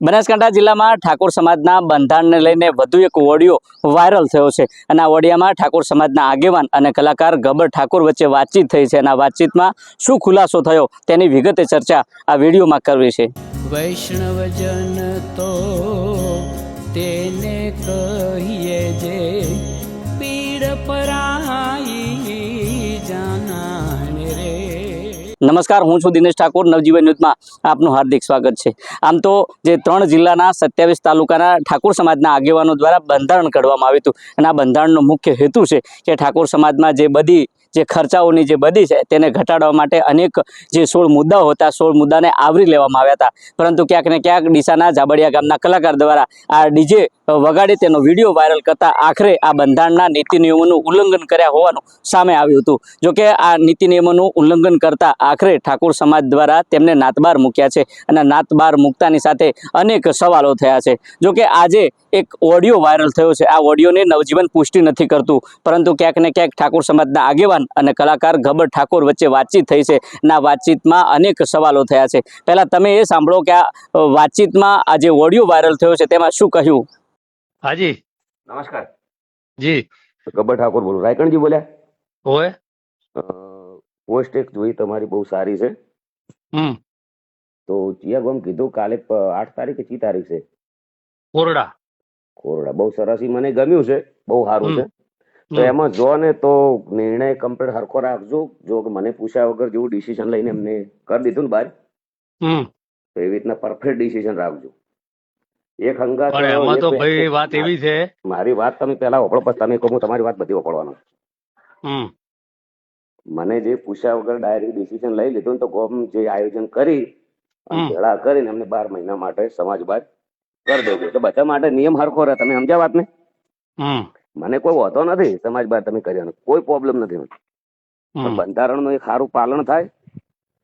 બનાસકાંઠા જિલ્લામાં ઠાકોર સમાજના બંધારણને લઈને વધુ એક ઓડિયો વાયરલ થયો છે અને આ ઓડિયામાં ઠાકોર સમાજના આગેવાન અને કલાકાર ગબ્બર ઠાકોર વચ્ચે વાતચીત થઈ છે અને આ વાતચીતમાં શું ખુલાસો થયો તેની વિગતે ચર્ચા આ વિડીયોમાં કરવી છે। વૈષ્ણવજન તો તેને કહીએ જે પીડ પરાઈ જાનાને રે। નમસ્કાર, હું છું દિનેશ ઠાકોર। નવજીવન ન્યૂઝમાં આપનું હાર્દિક સ્વાગત છે। આમ તો જે 3 જિલ્લાના 27 તાલુકાના ઠાકોર સમાજના આગેવાનો દ્વારા બંધારણ ઘડવામાં આવ્યું હતું અને આ બંધારણનો મુખ્ય હેતુ છે કે ઠાકોર સમાજમાં જે ખર્ચાઓની જે બધી છે તેને ઘટાડવા માટે અનેક જે 16 મુદ્દાઓ હતા 16 મુદ્દાને આવરી લેવામાં આવ્યા હતા, પરંતુ ક્યાંક ને ક્યાંક ડીસાના જાબડિયા ગામના કલાકાર દ્વારા આ ડીજે વગાડી તેનો વિડીયો વાયરલ કરતા આખરે આ બંધારણના નીતિ નિયમોનું ઉલ્લંઘન કર્યા હોવાનું સામે આવ્યું હતું। જોકે આ નીતિ નિયમોનું ઉલ્લંઘન કરતા આખરે ઠાકોર સમાજ દ્વારા તેમને નાતબાર મૂક્યા છે અને નાતબાર મૂકતાની સાથે અનેક સવાલો થયા છે। જોકે આજે એક ઓડિયો વાયરલ થયો છે। આ ઓડિયોને નવજીવન પુષ્ટિ નથી કરતું, પરંતુ ક્યાંક ને ક્યાંક ઠાકોર સમાજના આગેવાન અને કલાકાર ગબ્બર ઠાકોર વચ્ચે વાતચીત થઈ છે અને આ વાતચીતમાં અનેક સવાલો થયા છે। પહેલા તમે એ સાંભળો કે આ વાતચીતમાં આ જે ઓડિયો વાયરલ થયો છે તેમાં શું કહ્યું। હાજી नमस्कार। जी गब्बर ठाकुर बोलूं। रायकण जी बोल्या। होय पोस्ट एक જોઈ તમારી બહુ સારી છે। તો જીયા ગોમ કીધું કાલે 8 તારીખ કે 6 તારીખ છે કોરડા કોરડા બહુ સરસ ઈ મને ગમ્યું છે, બહુ સારું છે। તો એમાં જો ને તો નિર્ણય કમ્પ્લીટ હરખો રાખજો। જો કે મને પૂછ્યા વગર જેવું ડિસિઝન લઈને એમને કરી દીધું ને બહાર, તો એવી રીતના પરફેક્ટ ડિસિઝન રાખજો। એક હંગાત પણ એમાં તો ભાઈ વાત એવી છે, મારી વાત તમે પહેલા વપડો પછી તમે કહો, તમારી વાત બધી વપડવાનો। મને જે પૂછ્યા વગર ડાયરેક્ટ ડિસિઝન લઈ લીધું ને તો ગોમ જે આયોજન કરી ભેળા કરીને એમને 12 મહિના માટે સમાજ બહાર કરી દેજો, એટલે બધા માટે નિયમ હરખો રહે। તમે સમજ્યા વાત ને? મને કોઈ વાંધો નથી સમાજ બહાર તમે કર્યા, કોઈ પ્રોબ્લેમ નથી મને, પણ બંધારણનું એક સારું પાલન થાય,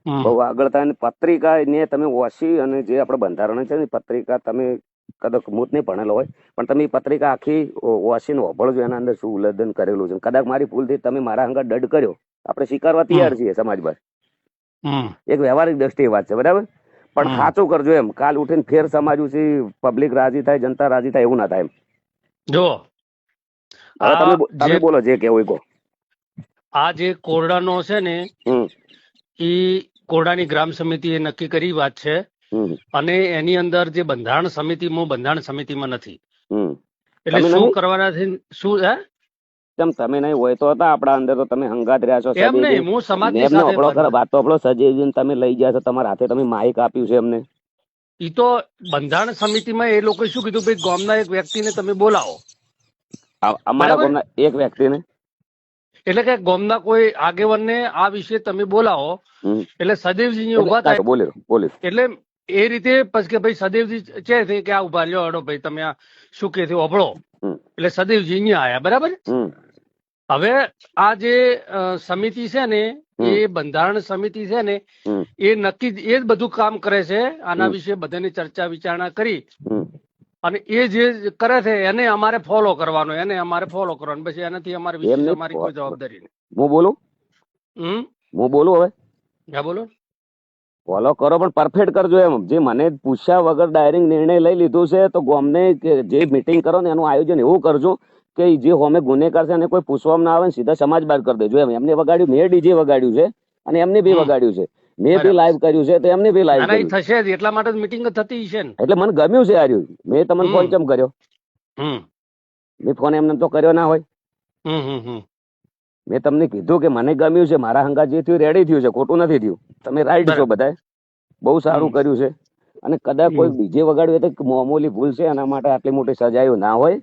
બહુ આગળ થાય। અને પત્રિકા ને તમે વાંચી અને જે આપણે બંધારણ છે ને પત્રિકા તમે કદાચ હું જ નહીં ભણેલો હોય પણ તમે એ પત્રિકા આખી વાંચીને વાપરજો, એના અંદર શું ઉલ્લંઘન કરેલું છે। કદાચ મારી ભૂલથી તમે મારા અંગત દંડ કર્યો, આપણે સ્વીકારવા તૈયાર છીએ સમાજ બહાર, એક વ્યવહારિક દ્રષ્ટિએ વાત છે, બરાબર? પણ સાચું કરજો એમ, કાલ ઉઠીને ફેર સમાજ ઉછી પબ્લિક રાજી થાય, જનતા રાજી થાય એવું ના થાય એમ। જો હવે તમે બોલો જે કેવું કહો। આ જે કોરડાનો છે ને એ કોરડાની ગ્રામ સમિતિ એ નક્કી કરી વાત છે, અને એની અંદર જે બંધારણ સમિતિમાં બંધારણ સમિતિમાં નથી, એટલે શું કરવાના છે શું હે તમે નહીં હોય તો હતા આપણા અંદર, તો તમે હંગાત રહ્યા છો એમ નહીં, હું સમાજની સાથે વાત તો આપણો સજેજીને તમે લઈ ગયા છો, તમારા હાથે તમે માઇક આપ્યું છે એમને। ઈ તો બંધારણ સમિતિમાં એ લોકો શું કીધું, ભાઈ ગામના એક વ્યક્તિને તમે બોલાવો, અમારા ગામના એક વ્યક્તિને, એટલે કે ગામના કોઈ આગેવાનને આ વિશે તમે બોલાવો, એટલે સદેવજી ઉભા થાય, બોલે એટલે એ રીતે પછી કે ભાઈ સદેવજી છે કે આ ઉભા લ્યો હડો ભાઈ તમે આ શું કે છે અભળો, એટલે સદેવજી અહીંયા આયા, બરાબર? હવે આ જે સમિતિ છે ને એ બંધારણ સમિતિ છે ને એ નક્કી એ જ બધું કામ કરે છે, આના વિશે બધાની ચર્ચા વિચારણા કરી અને એ જે કરે છે એને અમારે ફોલો કરવાનો, એને અમારે ફોલો કરવાનો, પછી એનાથી અમારે વિશેષ અમારી કોઈ જવાબદારી નહીં। હું બોલું હવે? હા બોલો। ફોલો કરો પણ પરફેક્ટ કરજો એમ। જે મને પૂછ્યા વગર ડાયરેક્ટ નિર્ણય લઈ લીધું છે, તો ગામને જે મીટિંગ કરો ને એનું આયોજન એવું કરજો કે જે હોમે ગુનેગાર છે એને કોઈ પૂછવામાં ના આવે, સીધા સમાજ બહાર કરી દેજો એમ। એમને વગાડ્યું, મેં ડીજે વગાડ્યું છે અને એમને બી વગાડ્યું છે, મેં બી લાઈવ કર્યું છે, તો એમને બી લાઈવ કર્યું થશે જ, એટલા માટે મીટિંગ થતી છે ને, એટલે મને ગમ્યું છે આર્યું। મેં તમને ફોન કેમ કર્યો? મેં ફોન એમને તો કર્યો ના હોય, મેં તમને કીધું કે મને ગમ્યું છે, મારા હંગા જે થયું રેડી થયું છે, ખોટું નથી થયું, તમે રાઈટ છો બધા, બહુ સારું કર્યું છે। અને કદાચ કોઈ ડીજે વગાડ્યું હોય તો મામૂલી ભૂલ છે, એના માટે આટલી મોટી સજાઓ ના હોય।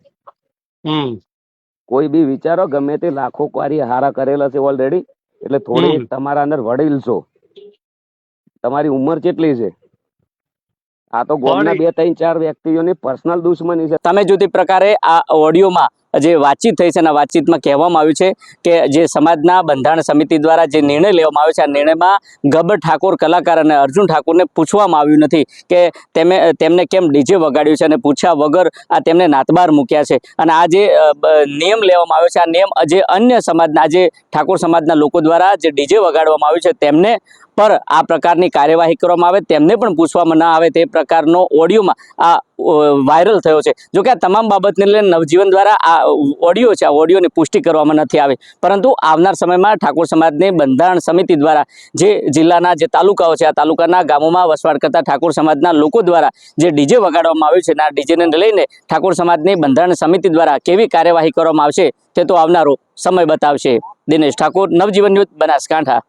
કોઈ બી વિચારો, ગમે તે લાખો કાર્ય હારા કરેલા છે ઓલરેડી, એટલે થોડી તમારા અંદર વડીલ છો, તમારી ઉંમર કેટલી છે? આ તો ગામના 2, 3, 4 વ્યક્તિઓની પર્સનલ દુશ્મની છે। તમે જુદી પ્રકારે આ ઓડિયોમાં જે વાતચીત થઈ છે અને વાતચીતમાં કહેવામાં આવ્યું છે કે જે સમાજના બંધારણ સમિતિ દ્વારા જે નિર્ણય લેવામાં આવ્યો છે આ નિર્ણયમાં ગબ્બર ઠાકોર કલાકાર અને અર્જુન ઠાકોરને પૂછવામાં આવ્યું નથી કે તેમને કેમ ડીજે વગાડ્યું છે અને પૂછ્યા વગર આ તેમને નાતબાર મૂક્યા છે અને આ જે નિયમ લેવામાં આવ્યો છે આ નિયમ જે અન્ય સમાજના જે ઠાકોર સમાજના લોકો દ્વારા જે ડીજે વગાડવામાં આવ્યું છે તેમને પર આ પ્રકારની કાર્યવાહી કરવામાં આવે તેમને પણ પૂછવામાં ન આવે તે પ્રકારનો ઓડિયોમાં આ વાયરલ થયો છે. જો કે આ તમામ બાબતને લઈને નવજીવન દ્વારા આ ઓડિયો છે આ ઓડિયોની પુષ્ટિ કરવામાં નથી આવી, પરંતુ આવનાર સમયમાં ઠાકોર સમાજની બંધારણ સમિતિ દ્વારા જે જિલ્લાના જે તાલુકાઓ છે આ તાલુકાના ગામોમાં વસવાટ કરતા ઠાકોર સમાજના લોકો દ્વારા જે ડીજે વગાડવામાં આવ્યું છે આ ડીજેને લઈને ઠાકોર સમાજની બંધારણ સમિતિ દ્વારા કેવી કાર્યવાહી કરવામાં આવશે તે તો આવનારો સમય બતાવશે. દિનેશ ઠાકોર, નવજીવન ન્યૂઝ, બનાસકાંઠા.